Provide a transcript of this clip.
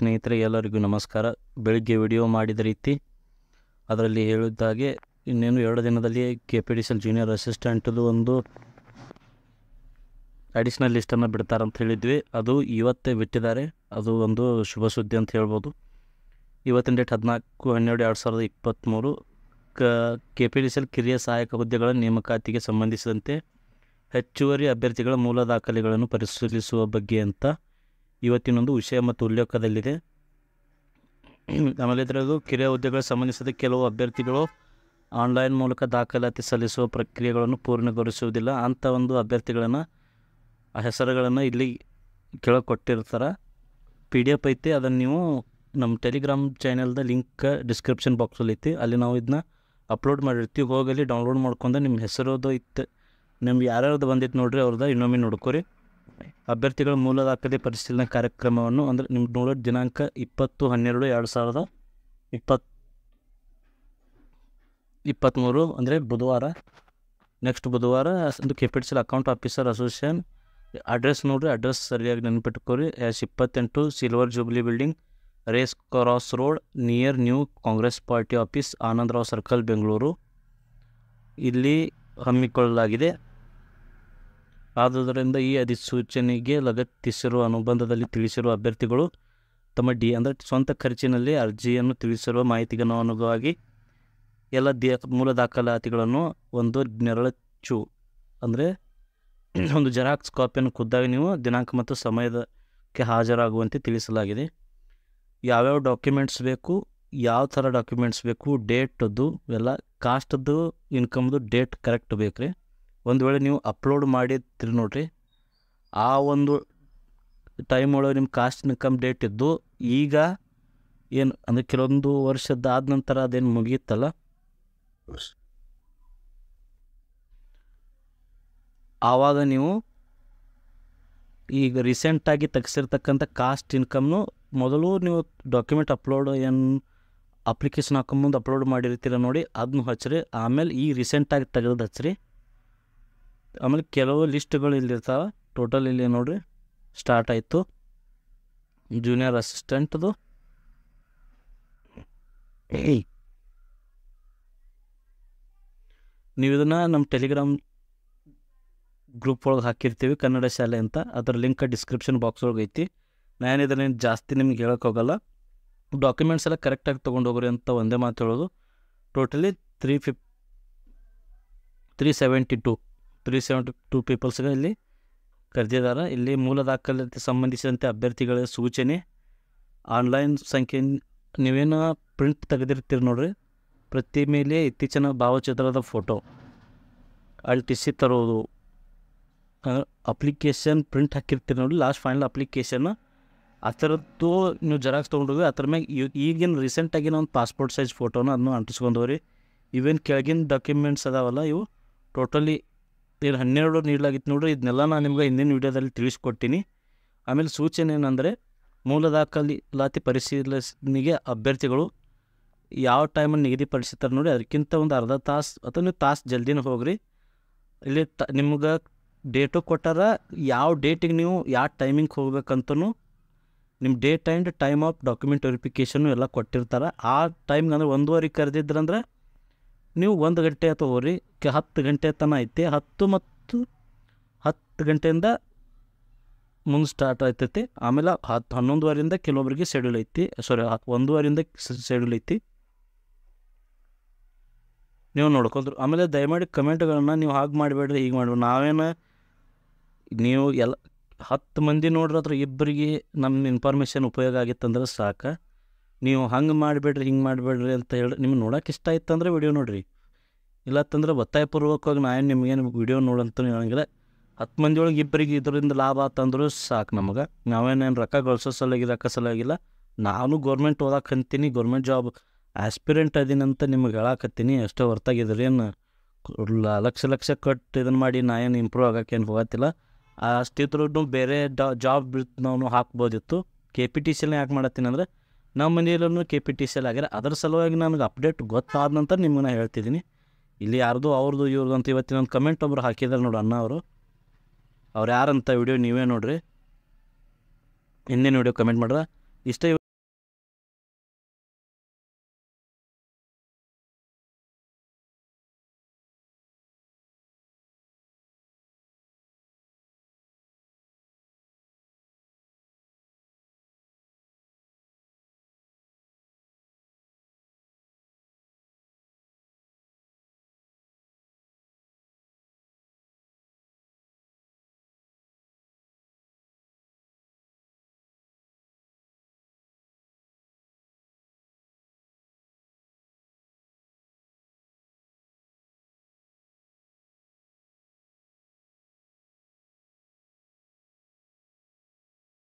ಸ್ನೇಹಿತರೆ ಎಲ್ಲರಿಗೂ ನಮಸ್ಕಾರ. ಬೆಳಿಗ್ಗೆ ವಿಡಿಯೋ ಮಾಡಿದ ರೀತಿ ಅದರಲ್ಲಿ ಹೇಳಿದ್ದಾಗೆ ಇನ್ನೇನು 2 ದಿನದಲ್ಲಿ KPTCL ಜೂನಿಯರ್ ಅಸಿಸ್ಟೆಂಟ್ದು ಒಂದು ಅಡಿಷ್ನಲ್ ಲಿಸ್ಟನ್ನು ಬಿಡ್ತಾರಂತ ಹೇಳಿದ್ವಿ. ಅದು ಇವತ್ತೇ ಬಿಟ್ಟಿದ್ದಾರೆ. ಅದು ಒಂದು ಶುಭ ಸುದ್ದಿ ಅಂತ ಹೇಳ್ಬೋದು. ಇವತ್ತಿನ ಡೇಟ್ 14/12/2023. KPTCL ಕಿರಿಯ ಸಹಾಯಕ ಹುದ್ದೆಗಳ ನೇಮಕಾತಿಗೆ ಸಂಬಂಧಿಸಿದಂತೆ ಹೆಚ್ಚುವರಿ ಅಭ್ಯರ್ಥಿಗಳ ಮೂಲ ದಾಖಲೆಗಳನ್ನು ಪರಿಶೀಲಿಸುವ ಬಗ್ಗೆ ಅಂತ ಇವತ್ತಿನೊಂದು ವಿಷಯ ಮತ್ತು ಉಲ್ಲೇಖದಲ್ಲಿದೆ. ಆಮೇಲೆ ಇದರದು ಕಿರಿಯ ಹುದ್ದೆಗಳಿಗೆ ಸಂಬಂಧಿಸಿದ ಕೆಲವು ಅಭ್ಯರ್ಥಿಗಳು ಆನ್ಲೈನ್ ಮೂಲಕ ದಾಖಲಾತಿ ಸಲ್ಲಿಸುವ ಪ್ರಕ್ರಿಯೆಗಳನ್ನು ಪೂರ್ಣಗೊಳಿಸುವುದಿಲ್ಲ. ಅಂಥ ಒಂದು ಅಭ್ಯರ್ಥಿಗಳನ್ನು ಆ ಹೆಸರುಗಳನ್ನು ಇಲ್ಲಿ ಕೆಳಗೆ ಕೊಟ್ಟಿರ್ತಾರೆ. PDF ಐತಿ. ಅದನ್ನು ನೀವು ನಮ್ಮ ಟೆಲಿಗ್ರಾಮ್ ಚಾನೆಲ್ದ ಲಿಂಕ್ ಡಿಸ್ಕ್ರಿಪ್ಷನ್ ಬಾಕ್ಸಲ್ಲಿ ಐತಿ. ಅಲ್ಲಿ ನಾವು ಇದನ್ನ ಅಪ್ಲೋಡ್ ಮಾಡಿರ್ತೀವಿ. ಹೋಗಲಿ ಡೌನ್ಲೋಡ್ ಮಾಡ್ಕೊಂಡು ನಿಮ್ಮ ಹೆಸರೋದು ಇತ್ತು, ನಿಮ್ಗೆ ಯಾರ್ಯಾರ್ದು ಬಂದಿತ್ತು ನೋಡಿರಿ, ಅವ್ರದ್ದು ಇನ್ನೊಮ್ಮೆ ನೋಡ್ಕೊರಿ. ಅಭ್ಯರ್ಥಿಗಳ ಮೂಲ ದಾಖಲೆ ಪರಿಶೀಲನೆ ಕಾರ್ಯಕ್ರಮವನ್ನು ಅಂದರೆ ನಿಮ್ಗೆ ನೋಡೋ ದಿನಾಂಕ 20/12/2023 ಅಂದರೆ ಬುಧವಾರ, ನೆಕ್ಸ್ಟ್ ಬುಧವಾರ ಒಂದು KPTCL account officer association address ನೋಡಿರಿ. ಅಡ್ರೆಸ್ ಸರಿಯಾಗಿ ನೆನಪಿಟ್ಕೋರಿ. 28 silver jubilee building, race cross road, near new Congress party office, Anandrao circle, Bengaluru ಇಲ್ಲಿ ಹಮ್ಮಿಕೊಳ್ಳಲಾಗಿದೆ. ಆದುದರಿಂದ ಈ ಅಧಿಸೂಚನೆಗೆ ಲಗತ್ತಿಸಿರುವ ಅನುಬಂಧದಲ್ಲಿ ತಿಳಿಸಿರುವ ಅಭ್ಯರ್ಥಿಗಳು ತಮ್ಮ ಅಂದರೆ ಸ್ವಂತ ಖರ್ಚಿನಲ್ಲಿ ಅರ್ಜಿಯನ್ನು ತಿಳಿಸಿರುವ ಮಾಹಿತಿಗೆ ಅನುಗುಣವಾಗಿ ಎಲ್ಲ ಮೂಲ ದಾಖಲಾತಿಗಳನ್ನು ಒಂದು ನೆರಳಚ್ಚು ಅಂದರೆ ಒಂದು ಜೆರಾಕ್ಸ್ ಕಾಪಿಯನ್ನು ಖುದ್ದಾಗಿ ನೀವು ದಿನಾಂಕ ಮತ್ತು ಸಮಯಕ್ಕೆ ಹಾಜರಾಗುವಂತೆ ತಿಳಿಸಲಾಗಿದೆ. ಯಾವ್ಯಾವ ಡಾಕ್ಯುಮೆಂಟ್ಸ್ ಬೇಕು, ಯಾವ ಥರ ಡಾಕ್ಯುಮೆಂಟ್ಸ್ ಬೇಕು, ಡೇಟದ್ದು ಎಲ್ಲ, ಕಾಸ್ಟ್ದು ಇನ್ಕಮ್ದು ಡೇಟ್ ಕರೆಕ್ಟ್ ಬೇಕು ರೀ. ಒಂದು ವೇಳೆ ನೀವು ಅಪ್ಲೋಡ್ ಮಾಡಿದ್ರಿ ನೋಡಿರಿ, ಆ ಒಂದು ಟೈಮ್ ಒಳಗೆ ನಿಮ್ಮ ಕಾಸ್ಟ್ ಇನ್ಕಮ್ ಡೇಟ್ ಇದ್ದು ಈಗ ಏನು ಅಂದರೆ ಕೆಲವೊಂದು ವರ್ಷದಾದ ನಂತರ ಅದೇನು ಮುಗಿಯುತ್ತಲ್ಲ, ಆವಾಗ ನೀವು ಈಗ ರೀಸೆಂಟಾಗಿ ತೆಗೆಸಿರ್ತಕ್ಕಂಥ ಕಾಸ್ಟ್ ಇನ್ಕಮ್ನು ಮೊದಲು ನೀವು ಡಾಕ್ಯುಮೆಂಟ್ ಅಪ್ಲೋಡ್ ಏನು ಅಪ್ಲಿಕೇಶನ್ ಹಾಕೊಂಬಂದು ಅಪ್ಲೋಡ್ ಮಾಡಿರ್ತೀರ ನೋಡಿ, ಅದನ್ನು ಹಚ್ಚಿರಿ. ಆಮೇಲೆ ಈ ರೀಸೆಂಟಾಗಿ ತೆಗೆದು ಹಚ್ಚಿರಿ. ಆಮೇಲೆ ಕೆಲವು ಲಿಸ್ಟ್ಗಳು ಇಲ್ಲಿರ್ತಾವೆ. ಟೋಟಲ್ ಇಲ್ಲಿ ನೋಡಿರಿ ಸ್ಟಾರ್ಟ್ ಆಯಿತು ಜೂನಿಯರ್ ಅಸಿಸ್ಟೆಂಟ್ದು. ನೀವು ಇದನ್ನು ನಮ್ಮ ಟೆಲಿಗ್ರಾಮ್ ಗ್ರೂಪ್ ಒಳಗೆ ಹಾಕಿರ್ತೀವಿ, ಕನ್ನಡ ಶಾಲೆ ಅಂತ. ಅದರ ಲಿಂಕ್ ಡಿಸ್ಕ್ರಿಪ್ಷನ್ ಬಾಕ್ಸ್ ಒಳಗೆ ಐತಿ. ನಾನು ಇದನ್ನು ಜಾಸ್ತಿ ನಿಮ್ಗೆ ಹೇಳೋಕ್ಕೋಗಲ್ಲ. ಡಾಕ್ಯುಮೆಂಟ್ಸ್ ಎಲ್ಲ ಕರೆಕ್ಟಾಗಿ ತೊಗೊಂಡು ಹೋಗ್ರಿ ಅಂತ ಒಂದೇ ಮಾತು ಹೇಳೋದು. ಟೋಟಲಿ 372 ಪೀಪಲ್ಸ್ಗೆ ಇಲ್ಲಿ ಕರೆದಿದ್ದಾರೆ. ಇಲ್ಲಿ ಮೂಲ ದಾಖಲಾತಿ ಸಂಬಂಧಿಸಿದಂತೆ ಅಭ್ಯರ್ಥಿಗಳ ಸೂಚನೆ, ಆನ್ಲೈನ್ ಸಂಖ್ಯೆ, ನೀವೇನು ಪ್ರಿಂಟ್ ತೆಗೆದಿರ್ತೀರಿ ನೋಡ್ರಿ, ಪ್ರತಿ ಮೇಲೆ ಇತ್ತೀಚಿನ ಭಾವಚಿತ್ರದ ಫೋಟೋ, TC ತರೋದು, ಅಪ್ಲಿಕೇಶನ್ ಪ್ರಿಂಟ್ ಹಾಕಿರ್ತೀರಿ ನೋಡಿ, ಲಾಸ್ಟ್ ಫೈನಲ್ ಅಪ್ಲಿಕೇಶನ್ ಆ ಥರದ್ದು ನೀವು ಜೆರಾಕ್ಸ್ ತೊಗೊಂಡೋಗಿ ಅದ್ರ ಮ್ಯಾಗ ಈಗಿನ ರೀಸೆಂಟಾಗಿನ ಒಂದು ಪಾಸ್ಪೋರ್ಟ್ ಸೈಜ್ ಫೋಟೋನ ಅದನ್ನು ಅಂಟಿಸ್ಕೊಂಡವ್ರಿ. ಇವೇನು ಕೆಳಗಿನ ಡಾಕ್ಯುಮೆಂಟ್ಸ್ ಅದಾವಲ್ಲ, ಇವು ಟೋಟಲಿ 12 ನೀಡಲಾಗಿತ್ತು ನೋಡ್ರಿ. ಇದನ್ನೆಲ್ಲ ನಾನು ನಿಮ್ಗೆ ಹಿಂದಿನ ವೀಡಿಯೋದಲ್ಲಿ ತಿಳಿಸ್ಕೊಡ್ತೀನಿ. ಆಮೇಲೆ ಸೂಚನೆ ಏನಂದರೆ, ಮೂಲ ದಾಖಲಾತಿ ಪರಿಶೀಲನೆಗೆ ಅಭ್ಯರ್ಥಿಗಳು ಯಾವ ಟೈಮನ್ನು ನಿಗದಿಪಡಿಸಿರ್ತಾರೆ ನೋಡಿ, ಅದಕ್ಕಿಂತ ಒಂದು ಅರ್ಧ ತಾಸು ಅಥವಾ ನೀವು ತಾಸು ಜಲ್ದಿನೂ ಹೋಗ್ರಿ. ಇಲ್ಲಿ ನಿಮ್ಗೆ ಡೇಟು ಕೊಟ್ಟಾರ, ಯಾವ ಡೇಟಿಗೆ ನೀವು ಯಾವ ಟೈಮಿಂಗ್ ಹೋಗ್ಬೇಕಂತನೂ ನಿಮ್ಮ date and time of document verification ಎಲ್ಲ ಕೊಟ್ಟಿರ್ತಾರೆ. ಆ ಟೈಮ್ಗೆ ಅಂದರೆ 1:15 ಕರೆದಿದ್ರಂದ್ರೆ ನೀವು 1 ಗಂಟೆ ಅಥವಾ ಹೋಗ್ರಿ. 10 ಗಂಟೆ ತನಕ ಐತಿ. 10 ಮತ್ತು 10 ಗಂಟೆಯಿಂದ ಮುಂದೆ ಸ್ಟಾರ್ಟ್ ಆಯ್ತೈತಿ. ಆಮೇಲೆ 11:15 ಕೆಲವೊಬ್ಬರಿಗೆ ಶೆಡ್ಯೂಲ್ ಐತಿ, 1:15 ಶೆಡ್ಯೂಲ್ ಐತಿ. ನೀವು ನೋಡ್ಕೊಂಡ್ರು. ಆಮೇಲೆ ದಯಮಾಡಿ ಕಮೆಂಟ್ಗಳನ್ನು ನೀವು ಹಾಗೆ ಮಾಡಿಬೇಡ್ರಿ, ಹೀಗೆ ಮಾಡಿಬಿಡ್ರಿ. ನಾವೇನು ನೀವು ಎಲ್ಲ 10 ಮಂದಿ ನೋಡ್ರಿ, ಅದ್ರ ಇಬ್ಬರಿಗೆ ನಮ್ಮ ಇನ್ಫಾರ್ಮೇಷನ್ ಉಪಯೋಗ ಆಗಿತ್ತಂದ್ರೆ ಸಾಕು. ನೀವು ಹಂಗೆ ಮಾಡಿಬೇಡ್ರಿ, ಹಿಂಗೆ ಮಾಡಿಬೇಡ್ರಿ ಅಂತ ಹೇಳಿ ನಿಮ್ಗೆ ನೋಡೋಕೆ ಇಷ್ಟ ಆಯ್ತು ಅಂದರೆ ವಿಡಿಯೋ ನೋಡಿರಿ. ಇಲ್ಲತ್ತಂದ್ರೆ ಒತ್ತಾಯಪೂರ್ವಕವಾಗಿ ನಾನು ನಿಮಗೇನು ವಿಡಿಯೋ ನೋಡಂತ ಹೇಳಂಗಿಲ್ಲ. 10 ಮಂದಿ ಒಳಗೆ ಇಬ್ಬರಿಗೆ ಇದರಿಂದ ಲಾಭ ಆತಂದ್ರೂ ಸಾಕು ನಮಗೆ. ನಾವೇನೇನು ರೊಕ್ಕ ಗಳಿಸೋ ಸಲುವಾಗಿಲ್ಲ. ನಾನು ಗೌರ್ಮೆಂಟ್ ಓದಕ್ಕೆ ಅಂತೀನಿ, ಗೌರ್ಮೆಂಟ್ ಜಾಬ್ ಆಸ್ಪಿರೆಂಟ್ ಅದೀನಂತ ನಿಮ್ಗೆ ಹೇಳಾಕತ್ತೀನಿ. ಎಷ್ಟೋ ಹೊರ್ತಾಗಿದ್ರಿ, ಏನು ಲಕ್ಷ ಕಟ್ಟು ಇದನ್ನು ಮಾಡಿ ನಾ ಏನು ಇಂಪ್ರೂವ್ ಆಗೋಕ್ಕೇನು ಹೋಗತ್ತಿಲ್ಲ. ಅಷ್ಟಿದ್ರೂ ಬೇರೆ ಜಾಬ್ ನಾವು ಹಾಕ್ಬೋದಿತ್ತು. KPTCL ಯಾಕೆ ಮಾಡತ್ತೀನಿ ಅಂದರೆ, ನಮ್ಮ ಮನೆಯಲ್ಲೂ KPTCL ಆಗ್ಯಾರ. ಅದರ ಸಲುವಾಗಿ ನನಗೆ ಅಪ್ಡೇಟ್ ಗೊತ್ತಾದ ನಂತರ ನಿಮ್ಗೆ ನಾನು ಹೇಳ್ತಿದ್ದೀನಿ. ಇಲ್ಲಿ ಯಾರ್ದು ಅವ್ರದ್ದು ಇವ್ರದ್ದು ಅಂತ ಇವತ್ತಿನ ಒಂದು ಕಮೆಂಟ್ ಒಬ್ರು ಹಾಕಿದ್ದಾರೆ ನೋಡಿ, ಅಣ್ಣ ಅವರು. ಅವ್ರು ಯಾರಂತ ವಿಡಿಯೋ ನೀವೇ ನೋಡಿರಿ, ಹಿಂದಿನ ವಿಡಿಯೋ ಕಮೆಂಟ್ ಮಾಡ್ರೆ ಇಷ್ಟ.